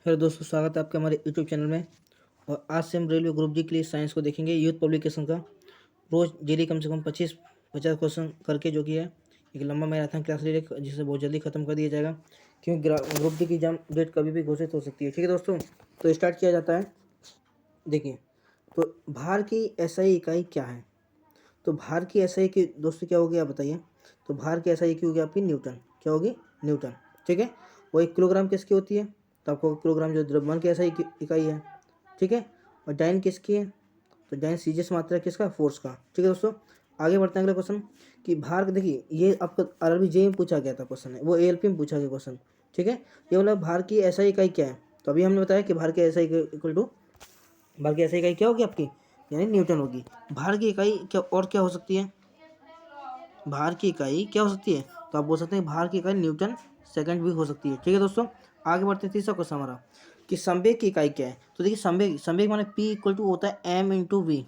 Hello दोस्तों, स्वागत है आपके हमारे यूट्यूब चैनल में। और आज से हम रेलवे ग्रुप डी के लिए साइंस को देखेंगे। यूथ पब्लिकेशन का रोज़ डेली कम से कम 25-50 क्वेश्चन करके, जो कि है एक लंबा मैराथन क्लास ले जिसे बहुत जल्दी खत्म कर दिया जाएगा, क्योंकि ग्रुप डी की एग्जाम डेट कभी भी घोषित हो सकती है। ठीक है दोस्तों, तो स्टार्ट किया जाता है। देखिए, तो भार की एसआई इकाई क्या है? तो भार की एसआई की दोस्तों क्या होगी, आप बताइए। तो भार की एसआई की होगी आपकी न्यूटन। क्या होगी? न्यूटन। ठीक है। वो 1 किलोग्राम किसकी होती है? तो आपको किलोग्राम जो द्रव्यमान की एसआई इकाई है। ठीक है। और डाइन किसकी है? तो डाइन सीजियस मात्रा किसका? फोर्स का। ठीक है दोस्तों, आगे बढ़ते हैं अगले क्वेश्चन कि भार। देखिए, ये आपका आरआरबी जे में पूछा गया था क्वेश्चन है, वो एएलपी में पूछा गया क्वेश्चन। ठीक है। ये बोला भार की एसआई इकाई क्या है? तो अभी हमने बताया कि भार की एसआई इक्वल टू, भार की एसआई इकाई क्या होगी आपकी? यानी न्यूटन होगी। भार की इकाई क्या और क्या हो सकती है? भार की इकाई क्या हो सकती है? तो आप बोल सकते हैं भार की इकाई न्यूटन सेकंड भी हो सकती है। ठीक है दोस्तों, आगे बढ़ते हैं। तीसरा क्वेश्चन हमारा कि संवेग की इकाई क्या है? तो देखिए, संवेग संवेग माने P इक्वल टू होता है m इंटू वी।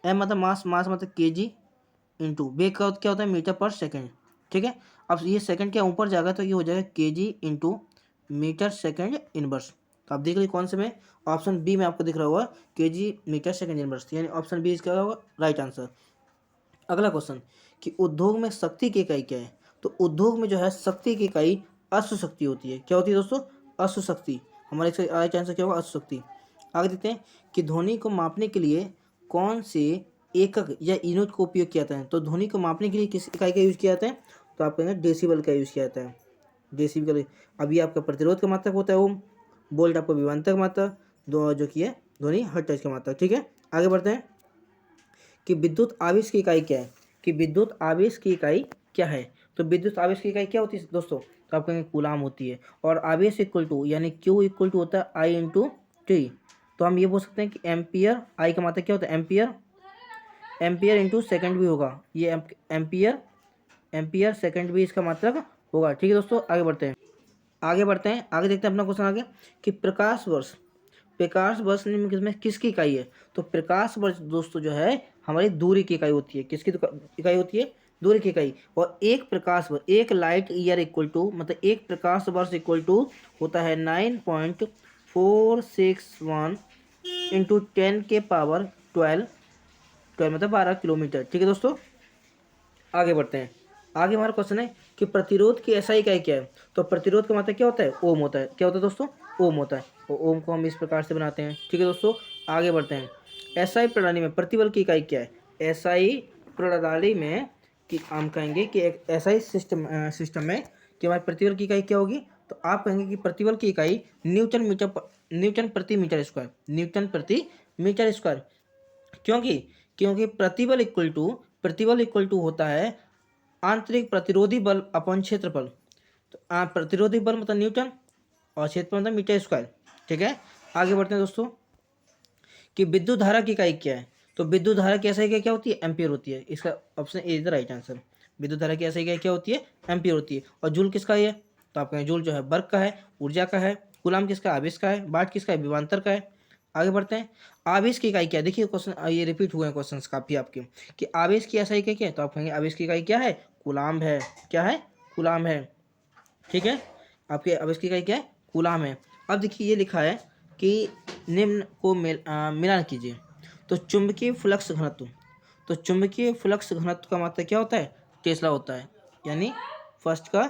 एम मतलब मास, मास मतलब kg इंटू वेग का क्या होता है? मीटर पर सेकंड। ठीक है। अब ये सेकंड के ऊपर जाएगा तो ये हो जाएगा kg into metre second inverse. तो आप देख लीजिए कौन से में, ऑप्शन बी में आपको दिख रहा होगा kg मीटर सेकंड इनवर्स, यानी ऑप्शन बी इसका होगा राइट आंसर। अगला क्वेश्चन कि उद्योग में शक्ति की इकाई क्या है? तो उद्योग में जो है शक्ति की इकाई अश्व शक्ति होती है। क्या होती है दोस्तों? अश्व शक्ति। हमारे इसका राइट आंसर क्या होगा? अश्व शक्ति। आगे देखते हैं कि ध्वनि को मापने के लिए कौन से एकक या यूनिट का उपयोग किया जाता है? तो ध्वनि को मापने के लिए किस इकाई का यूज किया जाता है? तो आप कहेंगे डेसिबल का यूज किया जाता है। डेसिबल। अभी आपका प्रतिरोध का मात्रक होता है ओम, वोल्ट आपका विभवांतर का मात्रक, दो जो कि है ध्वनि हर्ट्ज का मात्रक। ठीक है, आगे बढ़ते हैं कि विद्युत आवेश की इकाई क्या है? कि विद्युत आवेश की इकाई क्या है? तो विद्युत आवेश की इकाई क्या होती है दोस्तों? तो आप कहेंगे कूलाम होती है। और आवेश इक्वल टू, यानी क्यू इक्वल टू होता है आई इंटू टी। तो हम ये बोल सकते हैं कि एम्पियर, आई का मात्रक क्या होता है? एम्पियर। एम्पियर इंटू सेकेंड भी होगा, ये एम्पियर, एम्पियर सेकेंड भी इसका मात्रक होगा। ठीक है दोस्तों, आगे बढ़ते हैं। आगे देखते हैं अपना क्वेश्चन आगे कि प्रकाश वर्ष, प्रकाश वर्ष निम्नलिखित में किसकी इकाई है? तो प्रकाश वर्ष दोस्तों जो है हमारी दूरी की इकाई होती है। किसकी इकाई होती है? दूरी की इकाई। और एक प्रकाश वर्ष, एक लाइट ईयर इक्वल टू, मतलब एक प्रकाश वर्ष इक्वल टू होता है 9.461 इंटू 10 के पावर 12, 12 मतलब 12 किलोमीटर। ठीक है दोस्तों, आगे बढ़ते हैं। आगे हमारा क्वेश्चन है कि प्रतिरोध की एसआई इकाई क्या है? तो प्रतिरोध का मतलब क्या होता है? ओम होता है। क्या होता है दोस्तों? ओम होता है। और ओम को हम इस प्रकार से बनाते हैं। ठीक है दोस्तों, आगे बढ़ते हैं। एसआई प्रणाली में प्रतिबल की इकाई क्या है? एसआई प्रणाली में कि हम कहेंगे कि एक एसआई सिस्टम में कि हमारे प्रतिबल की इकाई क्या होगी? तो आप कहेंगे कि प्रतिबल की इकाई न्यूटन प्रति मीटर स्क्वायर, न्यूटन प्रति मीटर स्क्वायर। क्योंकि क्योंकि प्रतिबल इक्वल टू होता है आंतरिक प्रतिरोधी बल अपन क्षेत्रफल। तो प्रतिरोधी बल मतलब न्यूटन और क्षेत्रफल मतलब मीटर स्क्वायर। ठीक है, आगे बढ़ते हैं दोस्तों कि विद्युत धारा की इकाई क्या है? तो विद्युत धारा की एसआई इकाई क्या होती है? एम्पियर होती है। इसका option A is the right answer. विद्युत धारा की एसआई इकाई क्या होती है? एम्पियर होती है। और जूल किसका है? तो आप कहें जूल जो है वर्क का है, ऊर्जा का है। कूलाम किसका? आवेश का है। वाट किसका है? विभवांतर का है। आगे बढ़ते हैं। आवेश की इकाई क्या है? देखिए क्वेश्चन ये रिपीट हुए हैं क्वेश्चन काफी आपके कि आवेश की एसआई इकाई क्या है? तो आप कहेंगे आवेश की इकाई क्या है? कूलाम है। क्या है? कूलाम है। ठीक है, आपके आवेश की इकाई क्या है? कूलाम है। अब देखिए ये लिखा है कि निम्न को मिलान कीजिए। तो चुंबकीय फ्लक्स घनत्व, तो चुंबकीय फ्लक्स घनत्व का मात्रा क्या होता है? टेस्ला होता है। यानी फर्स्ट का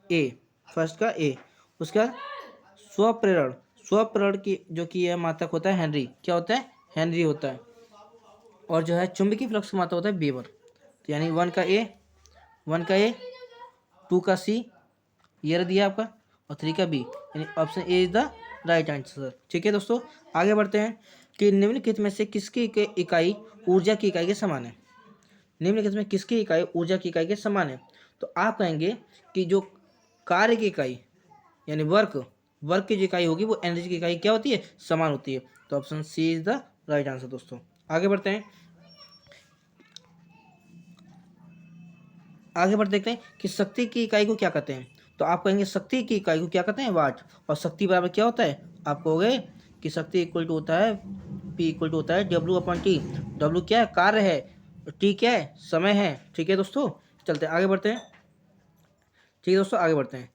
ए, फर्स्ट का ए। उसका स्वप्रेरण, स्वप्रेरण की जो कि यह मात्रक होता है हेनरी। क्या होता है? हेनरी होता है। और जो है चुंबकीय फ्लक्स का मात्रा होता है वेबर। तो यानी 1 का ए 2 का सी, ये रह दिया आपका, और 3 का बी, यानी option A is the right answer. ठीक है दोस्तों, आगे बढ़ते हैं कि निम्नलिखित में से किसकी इकाई ऊर्जा की इकाई के समान है? निम्नलिखित में किसकी इकाई ऊर्जा की इकाई के समान है? तो आप कहेंगे कि जो कार्य की इकाई यानी वर्क, वर्क की जो इकाई होगी वो एनर्जी की इकाई क्या होती है? समान होती है। तो option C is the right answer दोस्तों। आगे बढ़ते हैं। देखते हैं कि शक्ति की इकाई को क्या कहते हैं? तो आप कहेंगे शक्ति की इकाई को क्या कहते हैं? वाट। और शक्ति बराबर क्या होता है? आप कहोगे कि शक्ति इक्वल टू होता है पी इक्वल टू होता है डब्ल्यू अपन टी। डब्ल्यू क्या है? कार्य है। टी क्या है? समय है। ठीक है दोस्तों, चलते हैं आगे बढ़ते हैं। ठीक है दोस्तों, आगे बढ़ते हैं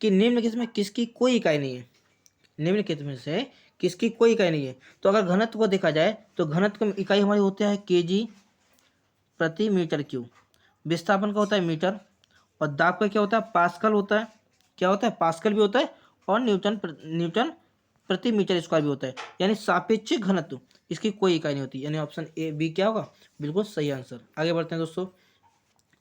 कि निम्नलिखित में किसकी कोई इकाई नहीं है? निम्नलिखित में से किसकी कोई इकाई नहीं है। तो अगर घनत्व को देखा जाए तो घनत्व की इकाई हमारी होती है केजी प्रति मीटर क्यूब, विस्थापन का होता है मीटर, और दाब का क्या होता है पास्कल होता है, क्या होता है पास्कल भी होता है, और न्यूटन प्रति मीटर स्क्वायर भी होता है। यानी सापेक्षिक घनत्व इसकी कोई इकाई नहीं होती, यानी ऑप्शन ए बी क्या होगा, बिल्कुल सही आंसर। आगे बढ़ते हैं दोस्तों।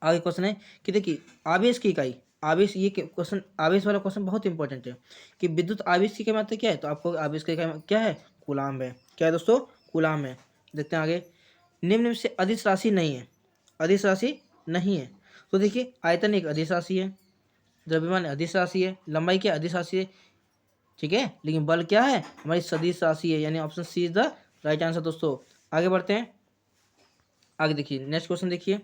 आगे क्वेश्चन है कि देखिए आवेश की इकाई, आवेश, ये क्वेश्चन आवेश वाला क्वेश्चन बहुत इंपॉर्टेंट है कि विद्युत आवेश की क्या मात्रा क्या है, तो आपको आवेश की इकाई क्या है, कूलाम है। क्या है दोस्तों, कूलाम है। देखते हैं आगे। निम्न में से अदिश राशि नहीं है, अदिश राशि नहीं है। तो देखिए आयतन एक अदिश राशि है, द्रव्यमान अदिश राशि है, लंबाई क्या अदिश राशि है, ठीक है, लेकिन बल क्या है हमारी सदिश राशि है, यानी option C is the right answer. दोस्तों आगे बढ़ते हैं। आगे देखिए नेक्स्ट क्वेश्चन देखिए।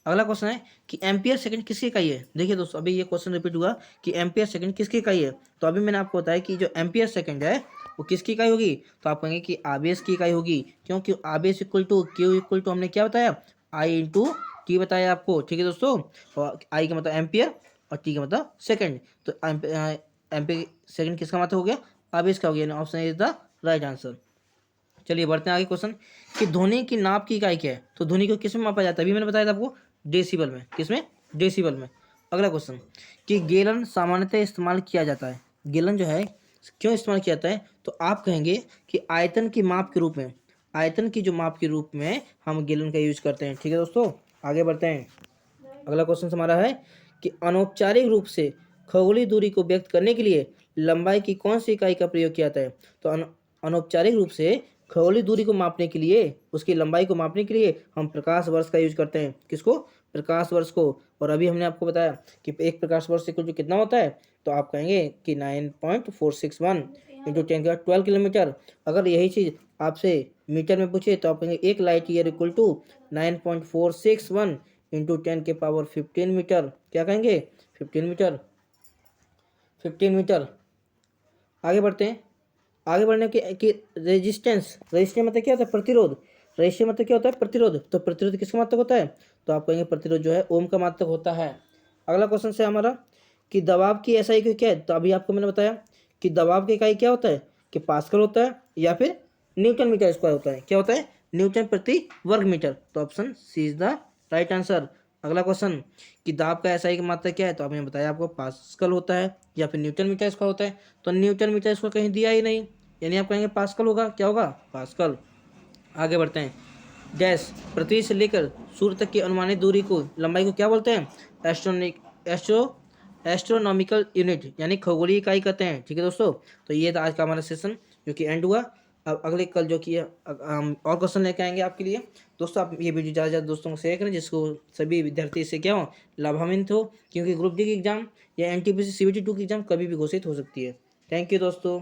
अगला क्वेश्चन है कि एम्पियर सेकंड किसकी इकाई है। देखिए दोस्तों अभी ये क्वेश्चन रिपीट हुआ कि एम्पियर सेकंड किसकी इकाई है। तो अभी मैंने आपको बताया कि जो एम्पियर सेकंड है वो किसकी इकाई होगी, तो आप कहेंगे कि आवेश की इकाई होगी, क्योंकि आवेश equal to Q equal to हमने क्या बताया, आई इंटू टी बताया आपको, ठीक है दोस्तों। और आई का मतलब एम्पियर और टी का मतलब सेकंड, तो एम्पियर सेकंड किसका मतलब हो गया, आवेश का हो गया, option is the right answer. चलिए बढ़ते हैं आगे क्वेश्चन कि ध्वनि की नाप की इकाई क्या है। तो ध्वनि को किस में मापा जाता है, अभी मैंने बताया था आपको डेसिबल में, किसमें, डेसिबल में। अगला क्वेश्चन कि गैलन सामान्यतः इस्तेमाल किया जाता है, गैलन जो है क्यों इस्तेमाल किया जाता है, तो आप कहेंगे कि आयतन की माप के रूप में, आयतन की जो माप के रूप में हम गैलन का यूज करते हैं, ठीक है दोस्तों। आगे बढ़ते हैं। अगला क्वेश्चन हमारा है कि अनौपचारिक रूप से खगोलीय दूरी को व्यक्त करने के लिए लंबाई की कौन सी इकाई का प्रयोग किया जाता है। तो अनौपचारिक रूप से खगोलीय दूरी को मापने के लिए, उसकी लंबाई को मापने के लिए हम प्रकाश वर्ष का यूज करते हैं, किसको, प्रकाश वर्ष को। और अभी हमने आपको बताया कि एक प्रकाश वर्ष इक्वल टू कितना होता है, तो आप कहेंगे कि 9.461 इंटू 10⁻12 किलोमीटर। अगर यही चीज़ आपसे मीटर में पूछे तो आप कहेंगे एक light year equal to 9.461 into 10⁻15 metre. क्या कहेंगे, 15 मीटर, 15 मीटर। आगे बढ़ते हैं। आगे बढ़ने कि रेजिस्टेंस, रेजिस्टेंस मतलब क्या होता है, प्रतिरोध, रेजिस्टेंस मतलब क्या होता है, प्रतिरोध। तो प्रतिरोध किसका मात्रक होता है, तो आप कहेंगे प्रतिरोध जो है ओम का मात्रक होता है। अगला क्वेश्चन से हमारा कि दबाव की एसआई इकाई क्या है। तो अभी आपको मैंने बताया कि दबाव की इकाई क्या होता है, कि पास्कल होता है या फिर न्यूटन मीटर स्क्वायर होता है, क्या होता है, न्यूटन प्रति वर्ग मीटर। तो option C is the right answer. अगला क्वेश्चन कि दाब का एसआई की मात्रा क्या है, तो आपने बताया आपको पास्कल होता है या फिर न्यूटन मीटर स्क्वायर होता है। तो न्यूटन मीटर स्क्वायर कहीं दिया ही नहीं, यानी आप कहेंगे पास्कल होगा, क्या होगा, पास्कल। आगे बढ़ते हैं। डैश पृथ्वी से लेकर सूर्य तक की अनुमानित दूरी को, लंबाई को क्या बोलते हैं, एस्ट्रोनॉमिकल यूनिट, यानी खगोलीय इकाई कहते हैं, ठीक है दोस्तों। तो ये था आज का हमारा सेशन जो कि एंड हुआ। अब अगले कल जो कि हम और क्वेश्चन लेके आएंगे आपके लिए। दोस्तों आप ये वीडियो ज़्यादा दोस्तों को शेयर करें जिसको सभी विद्यार्थी इससे क्या हो, लाभान्वित हो, क्योंकि ग्रुप डी की एग्जाम या NTPC CBT 2 की एग्जाम कभी भी घोषित हो सकती है। थैंक यू दोस्तों।